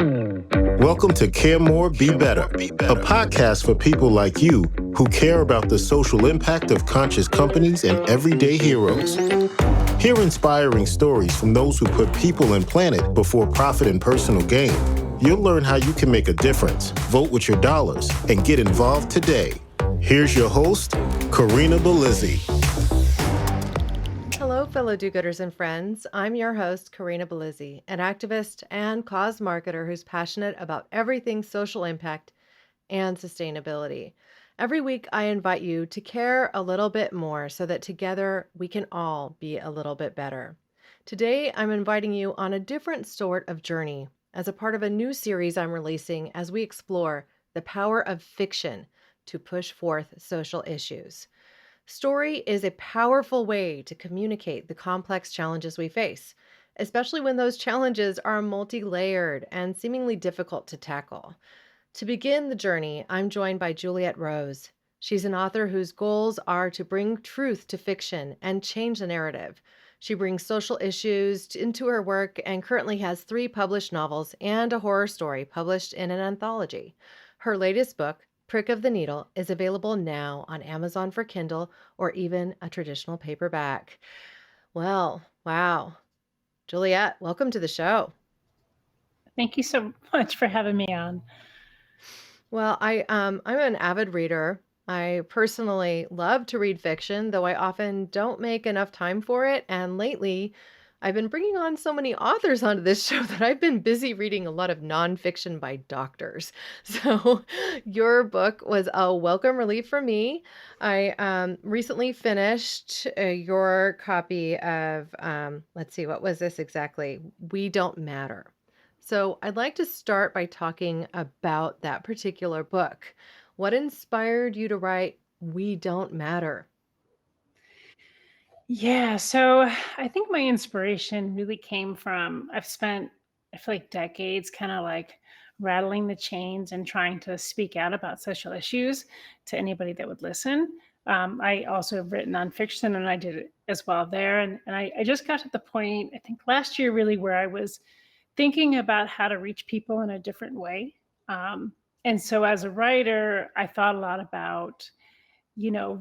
Welcome to Care More, Be Better, a podcast for people like you who care about the social impact of conscious companies and everyday heroes. Hear inspiring stories from those who put people and planet before profit and personal gain. You'll learn how you can make a difference, vote with your dollars, and get involved today. Here's your host, Karina Belizzi. Hello, fellow do-gooders and friends. I'm your host, Karina Belizzi, an activist and cause marketer who's passionate about everything social impact and sustainability. Every week, I invite you to care a little bit more so that together we can all be a little bit better. Today, I'm inviting you on a different sort of journey as a part of a new series I'm releasing as we explore the power of fiction to push forth social issues. Story is a powerful way to communicate the complex challenges we face, especially when those challenges are multi-layered and seemingly difficult to tackle. To begin the journey, I'm joined by Juliet Rose. She's an author whose goals are to bring truth to fiction and change the narrative. She brings social issues into her work and currently has 3 published novels and a horror story published in an anthology. Her latest book, Prick of the Needle, is available now on Amazon for Kindle or even a traditional paperback. Well, wow. Juliet, welcome to the show. Thank you so much for having me on. Well, I'm an avid reader. I personally love to read fiction, though I often don't make enough time for it. And lately, I've been bringing on so many authors onto this show that I've been busy reading a lot of nonfiction by doctors. So your book was a welcome relief for me. I recently finished your copy of, let's see, what was this exactly? We Don't Matter. So I'd like to start by talking about that particular book. What inspired you to write We Don't Matter? Yeah, so I think my inspiration really came from I've spent, I feel like decades kind of like rattling the chains and trying to speak out about social issues to anybody that would listen. I also have written nonfiction and I did it as well there. And I just got to the point, I think last year, really, where I was thinking about how to reach people in a different way. And so as a writer, I thought a lot about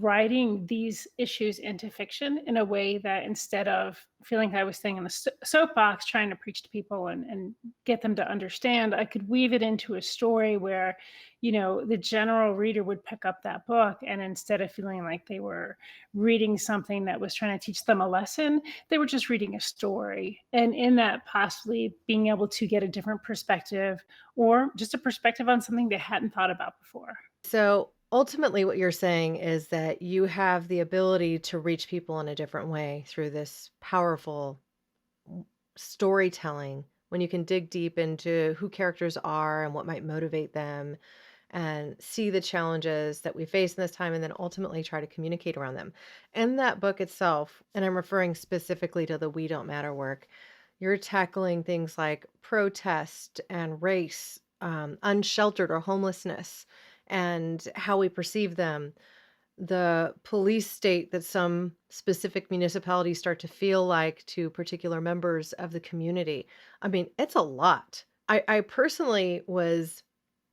writing these issues into fiction in a way that instead of feeling like I was staying in the soapbox trying to preach to people and get them to understand, I could weave it into a story where, the general reader would pick up that book. And instead of feeling like they were reading something that was trying to teach them a lesson, they were just reading a story. And in that, possibly being able to get a different perspective or just a perspective on something they hadn't thought about before. So ultimately, what you're saying is that you have the ability to reach people in a different way through this powerful storytelling when you can dig deep into who characters are and what might motivate them and see the challenges that we face in this time and then ultimately try to communicate around them. In that book itself, and I'm referring specifically to the We Don't Matter work, you're tackling things like protest and race, unsheltered or homelessness, and how we perceive them, the police state that some specific municipalities start to feel like to particular members of the community. I mean, it's a lot. I personally was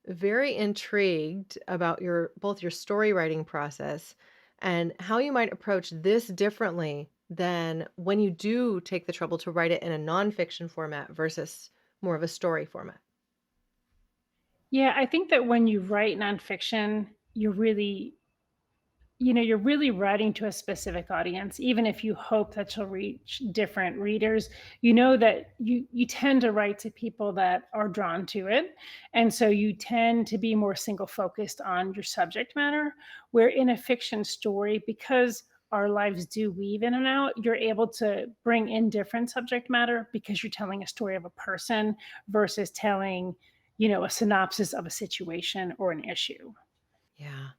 very intrigued about both your story writing process and how you might approach this differently than when you do take the trouble to write it in a nonfiction format versus more of a story format. Yeah, I think that when you write nonfiction, you're really writing to a specific audience. Even if you hope that you'll reach different readers, you know that you tend to write to people that are drawn to it. And so you tend to be more single focused on your subject matter. Where in a fiction story, because our lives do weave in and out, you're able to bring in different subject matter because you're telling a story of a person versus telling, a synopsis of a situation or an issue. Yeah.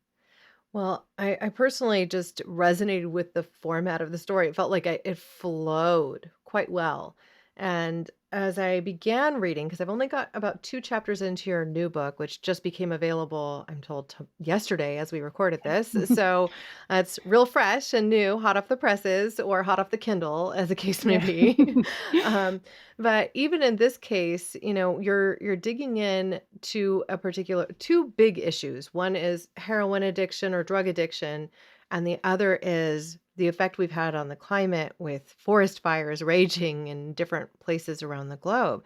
Well, I personally just resonated with the format of the story. It felt like it flowed quite well. And as I began reading, because I've only got about 2 chapters into your new book, which just became available, I'm told, yesterday as we recorded this. So it's real fresh and new, hot off the presses or hot off the Kindle, as the case may Yeah. be. um, but even in this case, you're digging in to a particular two big issues. One is heroin addiction or drug addiction, and the other is the effect we've had on the climate with forest fires raging in different places around the globe.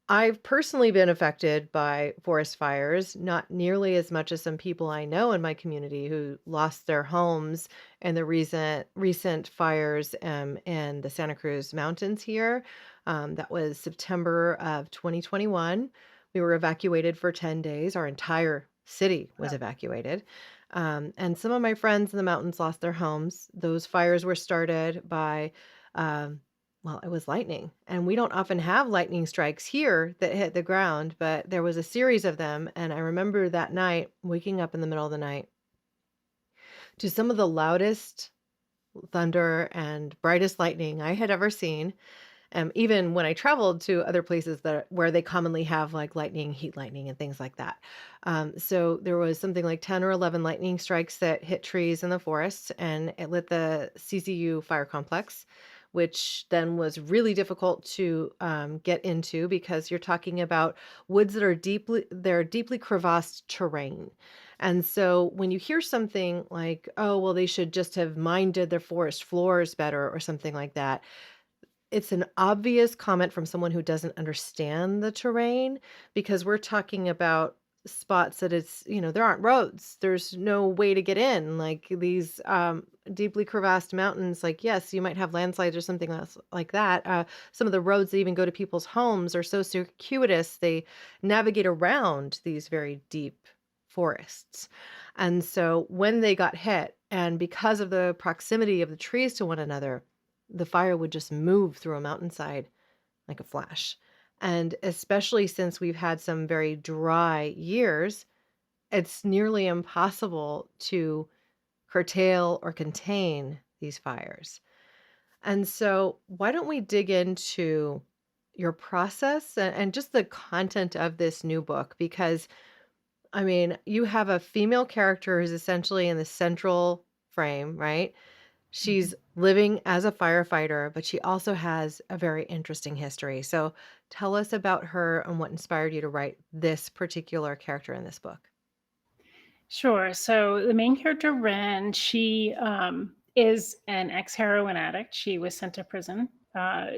I've personally been affected by forest fires, not nearly as much as some people I know in my community who lost their homes in the recent fires in the Santa Cruz Mountains here. That was September of 2021. We were evacuated for 10 days. Our entire city was evacuated. And some of my friends in the mountains lost their homes. Those fires were started by um, well, it was lightning, and we don't often have lightning strikes here that hit the ground, but there was a series of them, and I remember that night waking up in the middle of the night to some of the loudest thunder and brightest lightning I had ever seen. Even when I traveled to other places that where they commonly have like lightning, heat lightning, and things like that. So there was something like 10 or 11 lightning strikes that hit trees in the forests, and it lit the CCU fire complex, which then was really difficult to get into because you're talking about woods that are deeply crevassed terrain. And so when you hear something like, oh, well, they should just have minded their forest floors better or something like that, it's an obvious comment from someone who doesn't understand the terrain because we're talking about spots that there aren't roads. There's no way to get in. Like these deeply crevassed mountains, like, yes, you might have landslides or something else like that. Some of the roads that even go to people's homes are so circuitous, they navigate around these very deep forests. And so when they got hit, and because of the proximity of the trees to one another, the fire would just move through a mountainside like a flash. And especially since we've had some very dry years, it's nearly impossible to curtail or contain these fires. And so, why don't we dig into your process and just the content of this new book? Because, I mean, you have a female character who's essentially in the central frame, right? She's living as a firefighter, but she also has a very interesting history. So tell us about her and what inspired you to write this particular character in this book. Sure. So the main character, Wren, she is an ex heroin addict. She was sent to prison.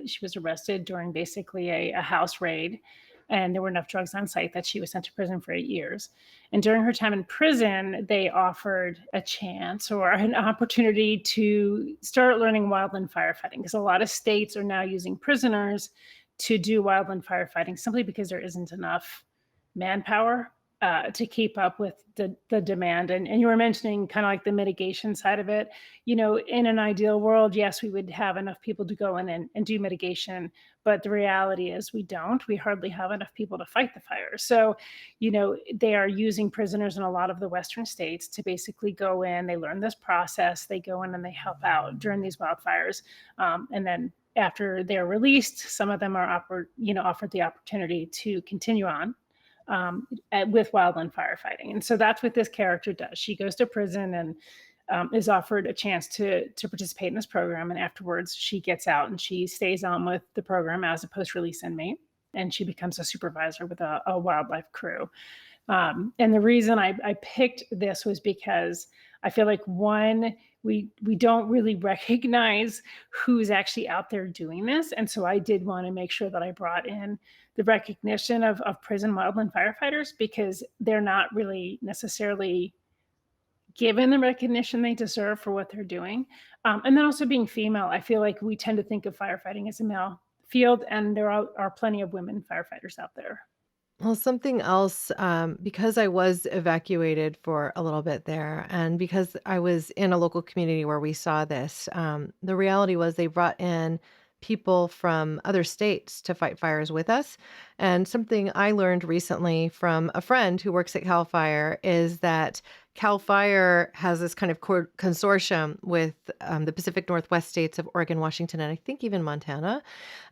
She was arrested during basically a house raid, and there were enough drugs on site that she was sent to prison for 8 years. And during her time in prison, they offered a chance or an opportunity to start learning wildland firefighting because a lot of states are now using prisoners to do wildland firefighting simply because there isn't enough manpower to keep up with the demand. And you were mentioning kind of like the mitigation side of it. In an ideal world, yes, we would have enough people to go in and do mitigation. But the reality is we don't. We hardly have enough people to fight the fire. So, they are using prisoners in a lot of the Western states to basically go in. They learn this process. They go in and they help out during these wildfires. And then after they're released, some of them are offered the opportunity to continue on with wildland firefighting. And so that's what this character does. She goes to prison and is offered a chance to participate in this program. And afterwards, she gets out and she stays on with the program as a post-release inmate. And she becomes a supervisor with a wildlife crew. And the reason I picked this was because I feel like, one, we don't really recognize who's actually out there doing this. And so I did want to make sure that I brought in the recognition of prison wildland firefighters because they're not really necessarily given the recognition they deserve for what they're doing. And then also being female, I feel like we tend to think of firefighting as a male field, and there are plenty of women firefighters out there. Well, something else, because I was evacuated for a little bit there, and because I was in a local community where we saw this, the reality was they brought in people from other states to fight fires with us. And something I learned recently from a friend who works at CAL FIRE is that Cal Fire has this kind of consortium with the Pacific Northwest states of Oregon, Washington, and I think even Montana.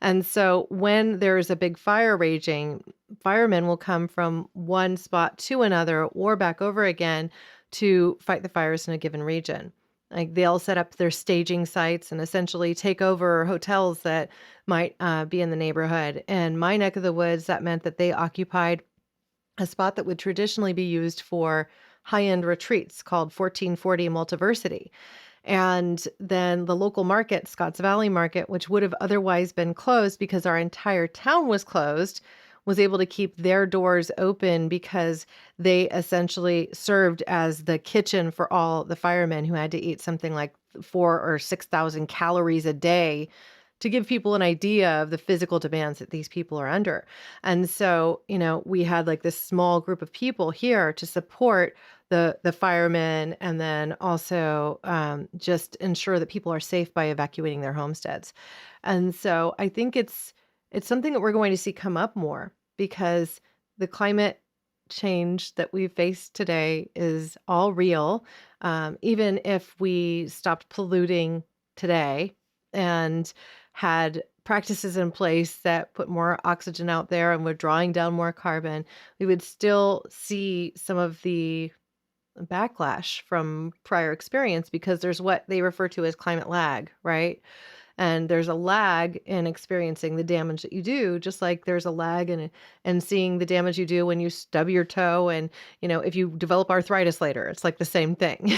And so when there's a big fire raging, firemen will come from one spot to another or back over again to fight the fires in a given region. Like they'll set up their staging sites and essentially take over hotels that might be in the neighborhood. And my neck of the woods, that meant that they occupied a spot that would traditionally be used for high-end retreats called 1440 Multiversity. And then the local market, Scotts Valley Market, which would have otherwise been closed because our entire town was closed, was able to keep their doors open because they essentially served as the kitchen for all the firemen who had to eat something like 4,000 or 6,000 calories a day to give people an idea of the physical demands that these people are under. And so, we had like this small group of people here to support the firemen, and then also just ensure that people are safe by evacuating their homesteads. And so I think it's something that we're going to see come up more because the climate change that we face today is all real. Even if we stopped polluting today and had practices in place that put more oxygen out there and were drawing down more carbon, we would still see some of the backlash from prior experience because there's what they refer to as climate lag, right? And there's a lag in experiencing the damage that you do, just like there's a lag in seeing the damage you do when you stub your toe and, if you develop arthritis later, it's like the same thing.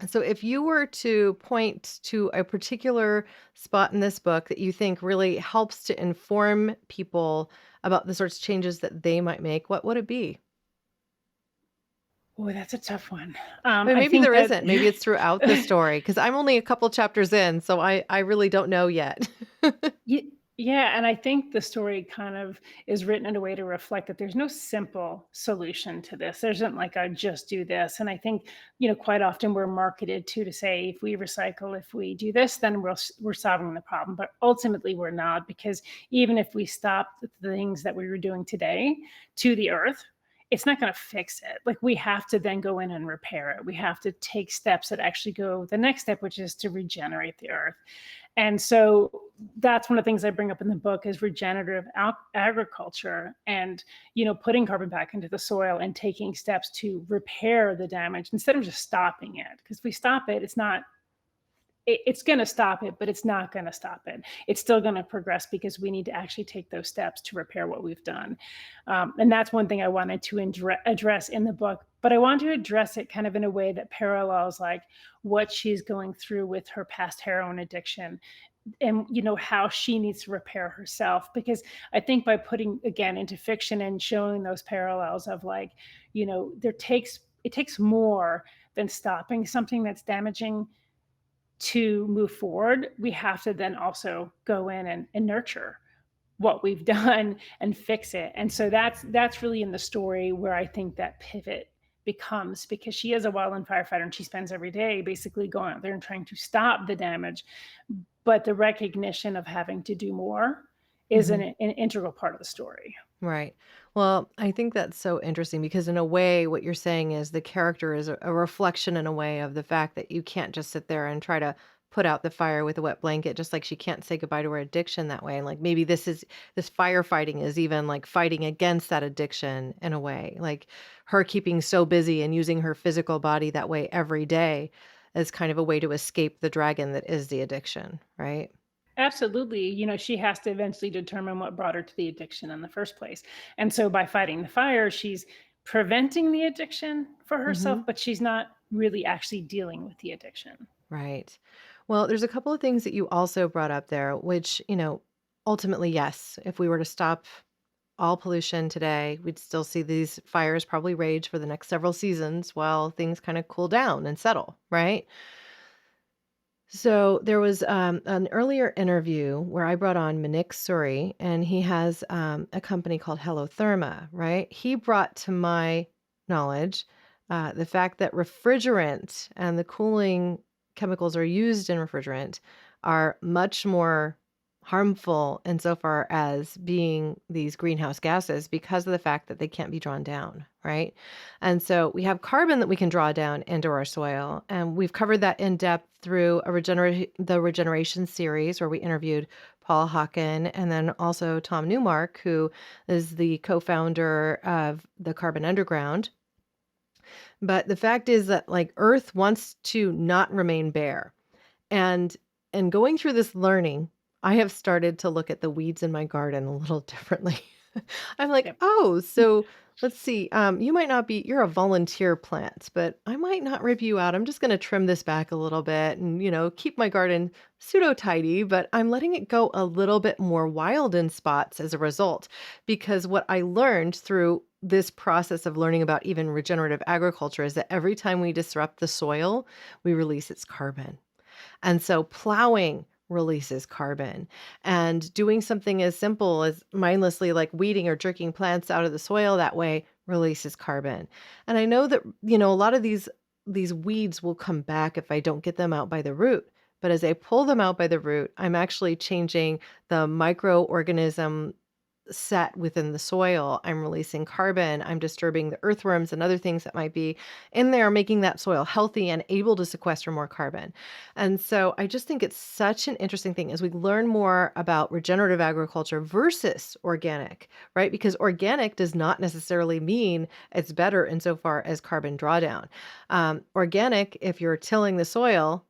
So if you were to point to a particular spot in this book that you think really helps to inform people about the sorts of changes that they might make, what would it be? Oh, that's a tough one. I mean, I maybe think there that isn't. Maybe it's throughout the story because I'm only a couple chapters in, so I really don't know yet. Yeah, and I think the story kind of is written in a way to reflect that there's no simple solution to this. There isn't like a just do this. And I think, quite often we're marketed to say if we recycle, if we do this, then we're solving the problem. But ultimately we're not, because even if we stop the things that we were doing today to the earth, it's not going to fix it. Like we have to then go in and repair it. We have to take steps that actually go the next step, which is to regenerate the earth. And so that's one of the things I bring up in the book is regenerative agriculture and, putting carbon back into the soil and taking steps to repair the damage instead of just stopping it. Because if we stop it, it's going to stop it, but it's not going to stop it. It's still going to progress because we need to actually take those steps to repair what we've done. And that's one thing I wanted to address in the book, but I want to address it kind of in a way that parallels like what she's going through with her past heroin addiction and, how she needs to repair herself. Because I think by putting again into fiction and showing those parallels of like, it takes more than stopping something that's damaging to move forward. We have to then also go in and nurture what we've done and fix it. And so that's really in the story where I think that pivot becomes, because she is a wildland firefighter and she spends every day basically going out there and trying to stop the damage. But the recognition of having to do more is Mhm. an integral part of the story. Right. Well, I think that's so interesting because in a way, what you're saying is the character is a reflection in a way of the fact that you can't just sit there and try to put out the fire with a wet blanket, just like she can't say goodbye to her addiction that way. And like maybe this firefighting is even like fighting against that addiction in a way, like her keeping so busy and using her physical body that way every day as kind of a way to escape the dragon that is the addiction, right? Absolutely. She has to eventually determine what brought her to the addiction in the first place. And so by fighting the fire, she's preventing the addiction for herself, Hmm. but she's not really actually dealing with the addiction. Right. Well, there's a couple of things that you also brought up there, which, ultimately, yes, if we were to stop all pollution today, we'd still see these fires probably rage for the next several seasons while things kind of cool down and settle, right? So there was an earlier interview where I brought on Manik Suri, and he has a company called Hello Therma, right? He brought to my knowledge the fact that refrigerant and the cooling chemicals are used in refrigerant are much more harmful insofar as being these greenhouse gases because of the fact that they can't be drawn down, right? And so we have carbon that we can draw down into our soil. And we've covered that in depth through the Regeneration series where we interviewed Paul Hawken and then also Tom Newmark, who is the co-founder of the Carbon Underground. But the fact is that like Earth wants to not remain bare. And going through this learning, I have started to look at the weeds in my garden a little differently. I'm like, Yep. oh, so let's see. You might not be, you're a volunteer plant, but I might not rip you out. I'm just going to trim this back a little bit and, keep my garden pseudo tidy, but I'm letting it go a little bit more wild in spots as a result. Because what I learned through this process of learning about even regenerative agriculture is that every time we disrupt the soil, we release its carbon. And so plowing releases carbon and doing something as simple as mindlessly like weeding or jerking plants out of the soil that way releases carbon. And I know that, a lot of these weeds will come back if I don't get them out by the root. But as I pull them out by the root, I'm actually changing the microorganism set within the soil. I'm releasing carbon. I'm disturbing the earthworms and other things that might be in there, making that soil healthy and able to sequester more carbon. And so I just think it's such an interesting thing as we learn more about regenerative agriculture versus organic, right? Because organic does not necessarily mean it's better insofar as carbon drawdown. Organic, if you're tilling the soil,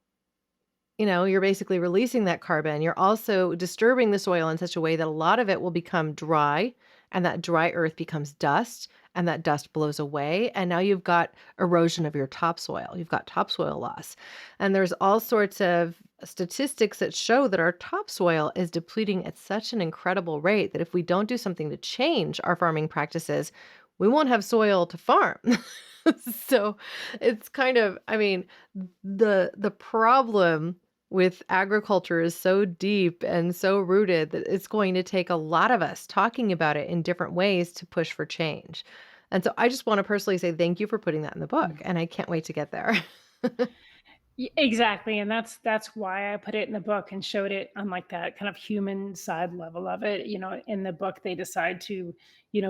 you're basically releasing that carbon. You're also disturbing the soil in such a way that a lot of it will become dry, and that dry earth becomes dust, and that dust blows away. And now you've got erosion of your topsoil. You've got topsoil loss. And there's all sorts of statistics that show that our topsoil is depleting at such an incredible rate that if we don't do something to change our farming practices, we won't have soil to farm. So it's kind of, the problem with agriculture is so deep and so rooted that it's going to take a lot of us talking about it in different ways to push for change. And so I just want to personally say thank you for putting that in the book, and I can't wait to get there. Exactly, and that's why I put it in the book and showed it on like that kind of human side level of it. In the book, they decide to,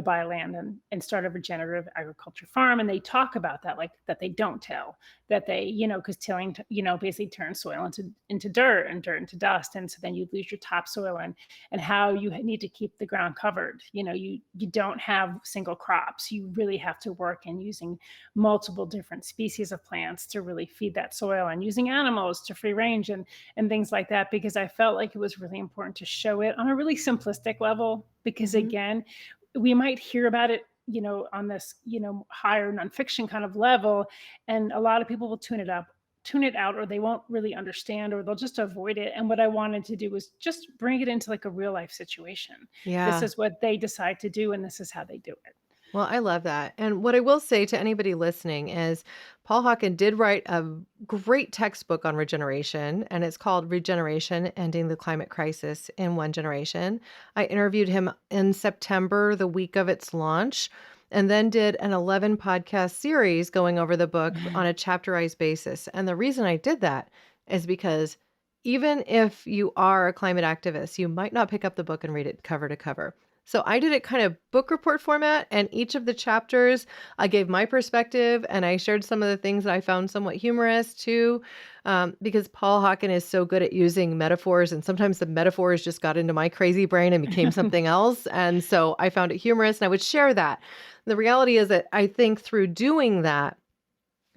buy land and start a regenerative agriculture farm, and they talk about that, like that they don't tell that they, because tilling, basically turns soil into dirt and dirt into dust, and so then you lose your topsoil and how you need to keep the ground covered. You don't have single crops. You really have to work in using multiple different species of plants to really feed that soil and using animals to free range and things like that, because I felt like it was really important to show it on a really simplistic level, because Mhm. again, we might hear about it, on this, higher nonfiction kind of level, and a lot of people will tune it out, or they won't really understand, or they'll just avoid it. And what I wanted to do was just bring it into like a real life situation. This Yeah. is what they decide to do, and this is how they do it. Well, I love that. And what I will say to anybody listening is Paul Hawken did write a great textbook on regeneration, and it's called Regeneration: Ending the Climate Crisis in One Generation. I interviewed him in September, the week of its launch, and then did an 11 podcast series going over the book on a chapterized basis. And the reason I did that is because even if you are a climate activist, you might not pick up the book and read it cover to cover. So I did it kind of book report format, and each of the chapters, I gave my perspective, and I shared some of the things that I found somewhat humorous too, because Paul Hawken is so good at using metaphors, and sometimes the metaphors just got into my crazy brain and became something else. And so I found it humorous, and I would share that. The reality is that I think through doing that,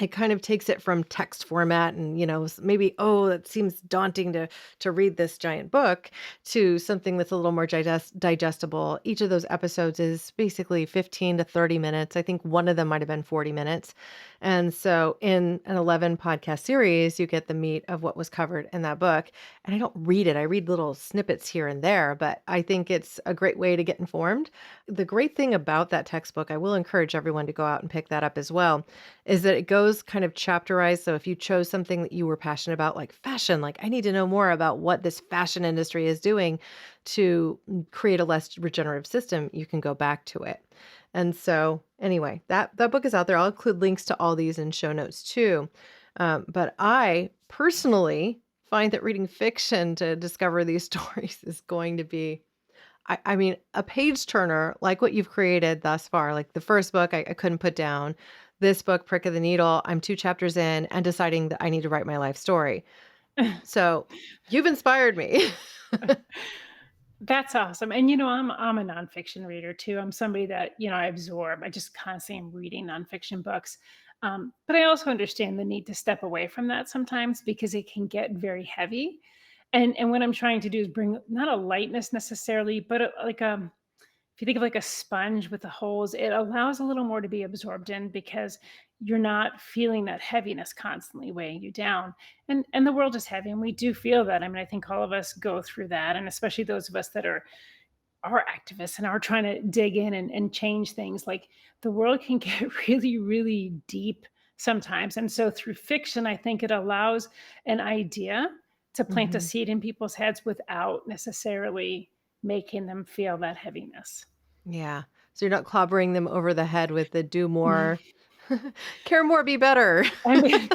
it kind of takes it from text format and, maybe, oh, it seems daunting to read this giant book, to something that's a little more digestible. Each of those episodes is basically 15 to 30 minutes. I think one of them might have been 40 minutes. And so in an 11 podcast series, you get the meat of what was covered in that book. And I don't read it. I read little snippets here and there, but I think it's a great way to get informed. The great thing about that textbook, I will encourage everyone to go out and pick that up as well, is that it goes kind of chapterized. So if you chose something that you were passionate about, like fashion, like I need to know more about what this fashion industry is doing to create a less regenerative system, you can go back to it. And so anyway, that book is out there. I'll include links to all these in show notes too. But I personally find that reading fiction to discover these stories is going to be, I mean, a page turner like what you've created thus far. Like the first book, I couldn't put down. This book, Prick of the Needle, I'm 2 chapters in and deciding that I need to write my life story. So you've inspired me. That's awesome. And I'm a nonfiction reader too. I'm somebody that, I absorb. I just constantly am reading nonfiction books. But I also understand the need to step away from that sometimes because it can get very heavy. And what I'm trying to do is bring not a lightness necessarily, but like if you think of like a sponge with the holes, it allows a little more to be absorbed in because you're not feeling that heaviness constantly weighing you down. And the world is heavy and we do feel that. I mean, I think all of us go through that. And especially those of us that are activists and are trying to dig in and change things. Like the world can get really, really deep sometimes. And so through fiction, I think it allows an idea to plant a Mhm. seed in people's heads without necessarily making them feel that heaviness. Yeah. So you're not clobbering them over the head with the do more, care more, be better. I mean,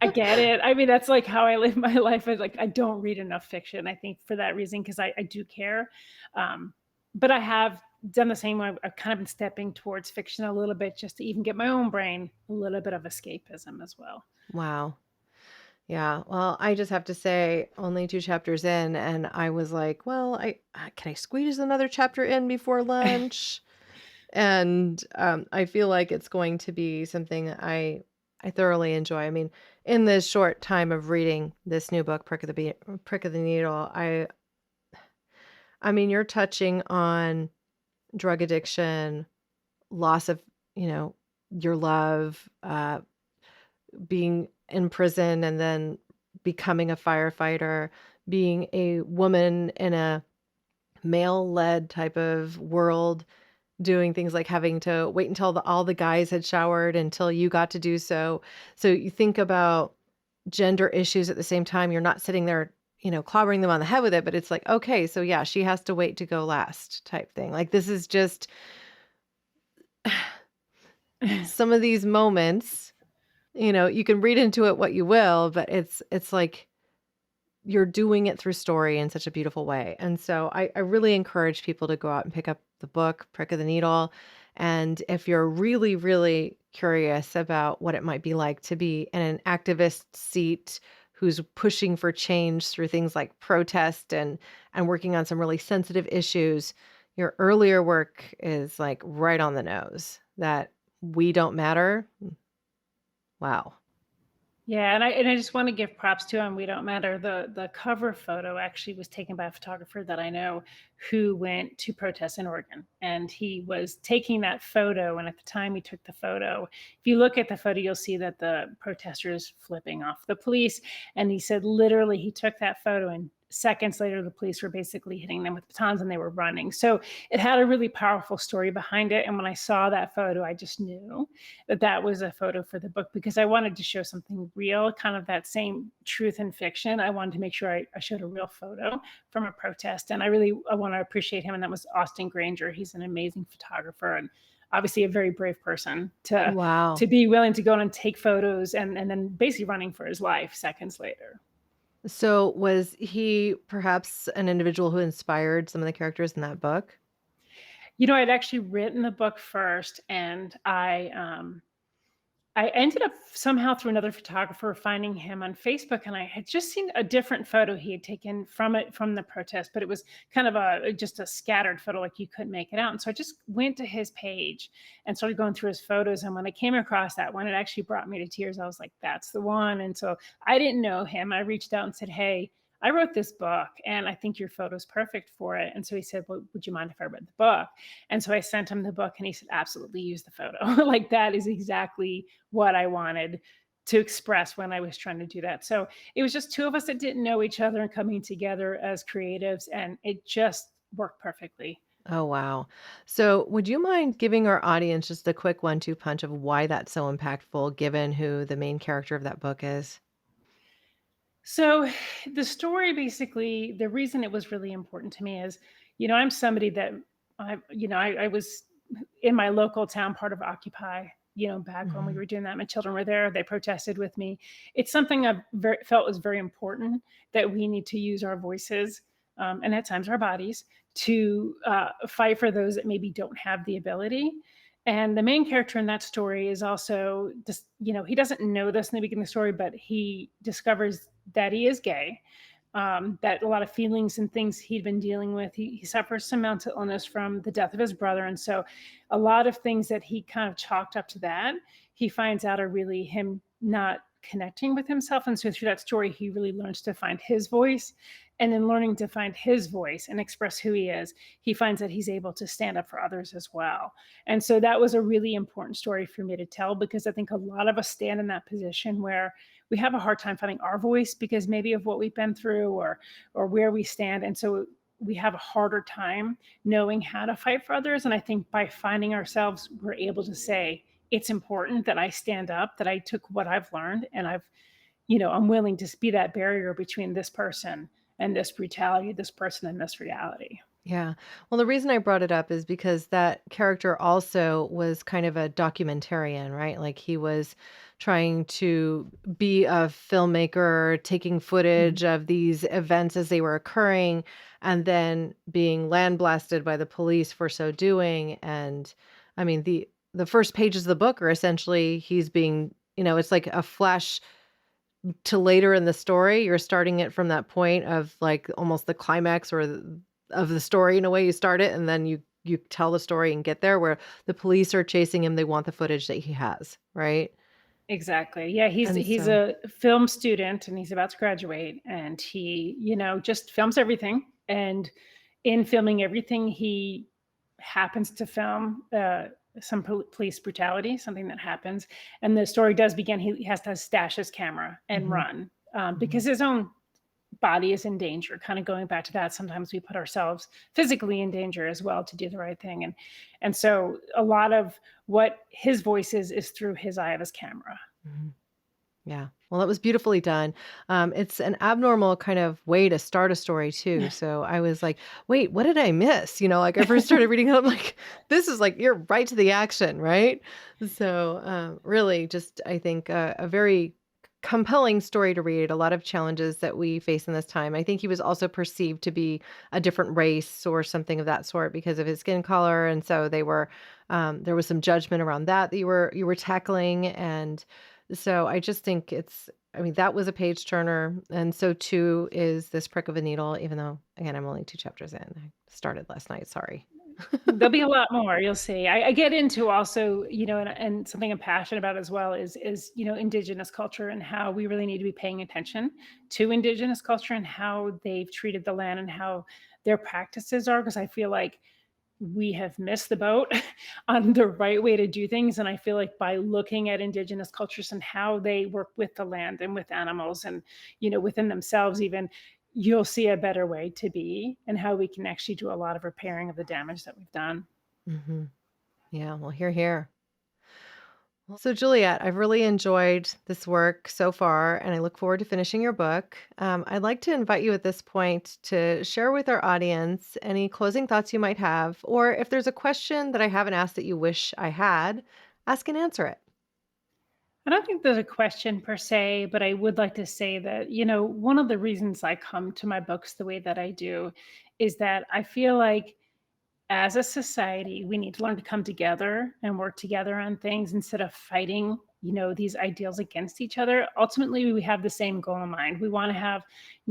I get it. I mean, that's like how I live my life. I don't read enough fiction. I think for that reason, because I do care. Um, but I have done the same. I've kind of been stepping towards fiction a little bit just to even get my own brain a little bit of escapism as well. Wow. Yeah. Well, I just have to say, only 2 chapters in, and I was like, well, can I squeeze another chapter in before lunch? And I feel like it's going to be something I thoroughly enjoy. I mean, in this short time of reading this new book, Prick of the Needle, I mean, you're touching on drug addiction, loss of, you know, your love, being in prison and then becoming a firefighter, being a woman in a male-led type of world, doing things like having to wait until all the guys had showered until you got to do so. So you think about gender issues at the same time. You're not sitting there, clobbering them on the head with it, but it's like, okay, so yeah, she has to wait to go last type thing. Like this is just some of these moments, you can read into it what you will, but it's like you're doing it through story in such a beautiful way. And so I really encourage people to go out and pick up the book, Prick of the Needle. And if you're really, really curious about what it might be like to be in an activist seat who's pushing for change through things like protest and working on some really sensitive issues, your earlier work is like right on the nose. That we don't matter. Wow. Yeah, and I just want to give props to him. We don't matter. The cover photo actually was taken by a photographer that I know who went to protest in Oregon, and he was taking that photo. And at the time he took the photo, if you look at the photo, you'll see that the protesters flipping off the police. And he said literally he took that photo and seconds later the police were basically hitting them with batons and they were running. So it had a really powerful story behind it. And when I saw that photo, I just knew that was a photo for the book because I wanted to show something real, kind of that same truth in fiction. I wanted to make sure I showed a real photo from a protest. And I want to appreciate him. And that was Austin Granger. He's an amazing photographer and obviously a very brave person Wow. to be willing to go and take photos and then basically running for his life seconds later. So was he perhaps an individual who inspired some of the characters in that book? I'd actually written the book first, and I ended up somehow through another photographer finding him on Facebook, and I had just seen a different photo he had taken from the protest, but it was kind of just a scattered photo, like you couldn't make it out. And so I just went to his page and started going through his photos. And when I came across that one, it actually brought me to tears. I was like, "That's the one." And so I didn't know him. I reached out and said, "Hey, I wrote this book, and I think your photo's perfect for it." And so he said, "Well, would you mind if I read the book?" And so I sent him the book, and he said, "Absolutely, use the photo." Like that is exactly what I wanted to express when I was trying to do that. So it was just two of us that didn't know each other and coming together as creatives, and it just worked perfectly. Oh, wow. So would you mind giving our audience just a quick 1-2 punch of why that's so impactful, given who the main character of that book is? So the story basically, the reason it was really important to me is, I'm somebody that I was in my local town, part of Occupy. back when we Mhm. were doing that. My children were there. They protested with me. It's something felt was very important, that we need to use our voices, and at times our bodies, to fight for those that maybe don't have the ability. And the main character in that story is also just, he doesn't know this in the beginning of the story, but he discovers that he is gay, that a lot of feelings and things he'd been dealing with. He suffers some mental illness from the death of his brother. And so a lot of things that he kind of chalked up to that, he finds out are really him not connecting with himself. And so through that story, he really learns to find his voice. And in learning to find his voice and express who he is, he finds that he's able to stand up for others as well. And so that was a really important story for me to tell, because I think a lot of us stand in that position where we have a hard time finding our voice because maybe of what we've been through, or where we stand. And so we have a harder time knowing how to fight for others. And I think by finding ourselves, we're able to say, it's important that I stand up, that I took what I've learned, and I'm willing to be that barrier between this person and this brutality, this person and this reality. Yeah. Well, the reason I brought it up is because that character also was kind of a documentarian, right? Like he was trying to be a filmmaker, taking Mhm. footage of these events as they were occurring, and then being land blasted by the police for so doing. And I mean, the first pages of the book are essentially he's being, it's like a flash to later in the story. You're starting it from that point of like almost the climax of the story in a way. You start it and then you tell the story and get there where the police are chasing him. They want the footage that he has, right? Exactly. Yeah, he's And he's so a film student and he's about to graduate, and he, just films everything. And in filming everything, he happens to film some police brutality, something that happens. And the story does begin. He has to stash his camera and Mhm, run, mhm. because his own body is in danger. Kind of going back to that, sometimes we put ourselves physically in danger as well to do the right thing. And so a lot of what his voice is through his eye of his camera. Mhm. Yeah. Well, that was beautifully done. It's an abnormal kind of way to start a story too. So I was like, wait, what did I miss? Like I first started reading it, I'm like, this is like, you're right to the action, right? So really just, I think a very compelling story to read, a lot of challenges that we face in this time. I think he was also perceived to be a different race or something of that sort because of his skin color. And so there was some judgment around that you were tackling. And so I just think I mean, that was a page turner. And so too is this prick of a needle, even though, again, I'm only 2 chapters in. I started last night. Sorry. There'll be a lot more, you'll see. I get into also, and something I'm passionate about as well is, indigenous culture, and how we really need to be paying attention to indigenous culture and how they've treated the land and how their practices are, because I feel like we have missed the boat on the right way to do things. And I feel like by looking at indigenous cultures and how they work with the land and with animals and, within themselves even, you'll see a better way to be and how we can actually do a lot of repairing of the damage that we've done. Hmm. Yeah. Well, here. So, Juliet, I've really enjoyed this work so far, and I look forward to finishing your book. I'd like to invite you at this point to share with our audience any closing thoughts you might have, or if there's a question that I haven't asked that you wish I had, ask and answer it. I don't think there's a question per se, but I would like to say that, one of the reasons I come to my books the way that I do is that I feel like as a society, we need to learn to come together and work together on things instead of fighting, these ideals against each other. Ultimately, we have the same goal in mind. We want to have,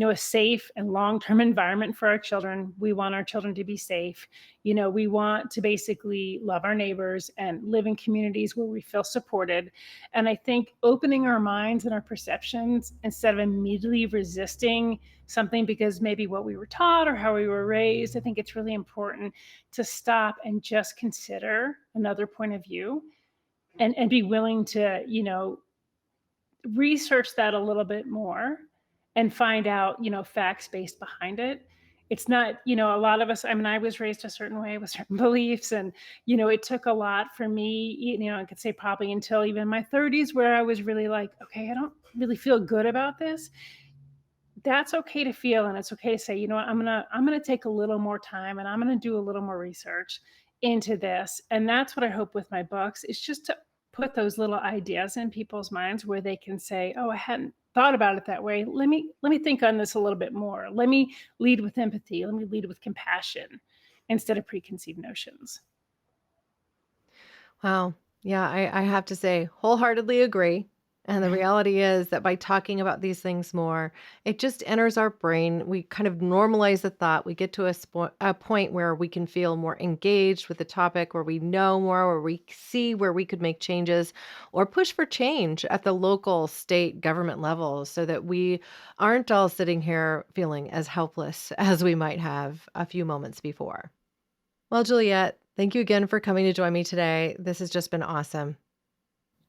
a safe and long-term environment for our children. We want our children to be safe. We want to basically love our neighbors and live in communities where we feel supported. And I think opening our minds and our perceptions instead of immediately resisting something because maybe what we were taught or how we were raised, I think it's really important to stop and just consider another point of view, and be willing to, research that a little bit more and find out, facts based behind it. It's not, a lot of us, I mean, I was raised a certain way with certain beliefs, and, it took a lot for me, I could say probably until even my 30s, where I was really like, okay, I don't really feel good about this. That's okay to feel, and it's okay to say, what, I'm gonna take a little more time and I'm gonna do a little more research into this. And that's what I hope with my books, is just to put those little ideas in people's minds where they can say, "Oh, I hadn't thought about it that way. Let me think on this a little bit more. Let me lead with empathy. Let me lead with compassion instead of preconceived notions." Wow. Yeah, I have to say, wholeheartedly agree. And the reality is that by talking about these things more, it just enters our brain. We kind of normalize the thought. We get to a point where we can feel more engaged with the topic, where we know more, where we see where we could make changes or push for change at the local, state, government level so that we aren't all sitting here feeling as helpless as we might have a few moments before. Well, Juliet, thank you again for coming to join me today. This has just been awesome.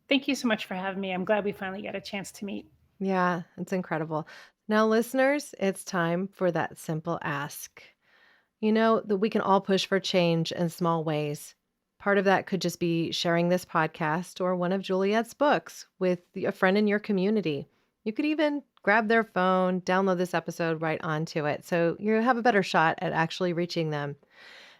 Thank you so much for having me. I'm glad we finally got a chance to meet. Yeah, it's incredible. Now, listeners, it's time for that simple ask. You know that we can all push for change in small ways. Part of that could just be sharing this podcast or one of Juliet's books with a friend in your community. You could even grab their phone, download this episode right onto it so you have a better shot at actually reaching them.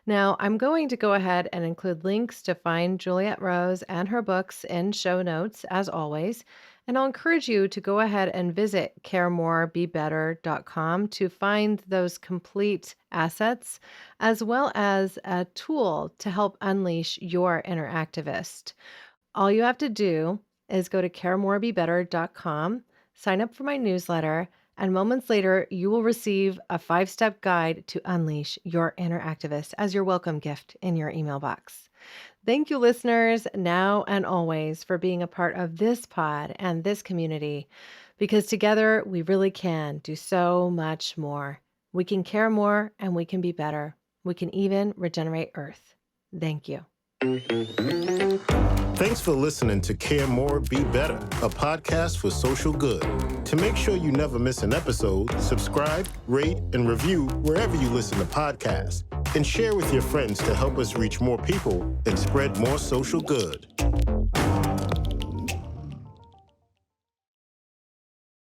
Now, I'm going to go ahead and include links to find Juliet Rose and her books in show notes, as always. And I'll encourage you to go ahead and visit caremorebebetter.com to find those complete assets, as well as a tool to help unleash your inner activist. All you have to do is go to caremorebebetter.com, sign up for my newsletter, and moments later, you will receive a 5-step guide to unleash your inner activist as your welcome gift in your email box. Thank you, listeners, now and always, for being a part of this pod and this community, because together we really can do so much more. We can care more and we can be better. We can even regenerate Earth. Thank you. Thanks for listening to Care More, Be Better, a podcast for social good. To make sure you never miss an episode, subscribe, rate, and review wherever you listen to podcasts, and share with your friends to help us reach more people and spread more social good.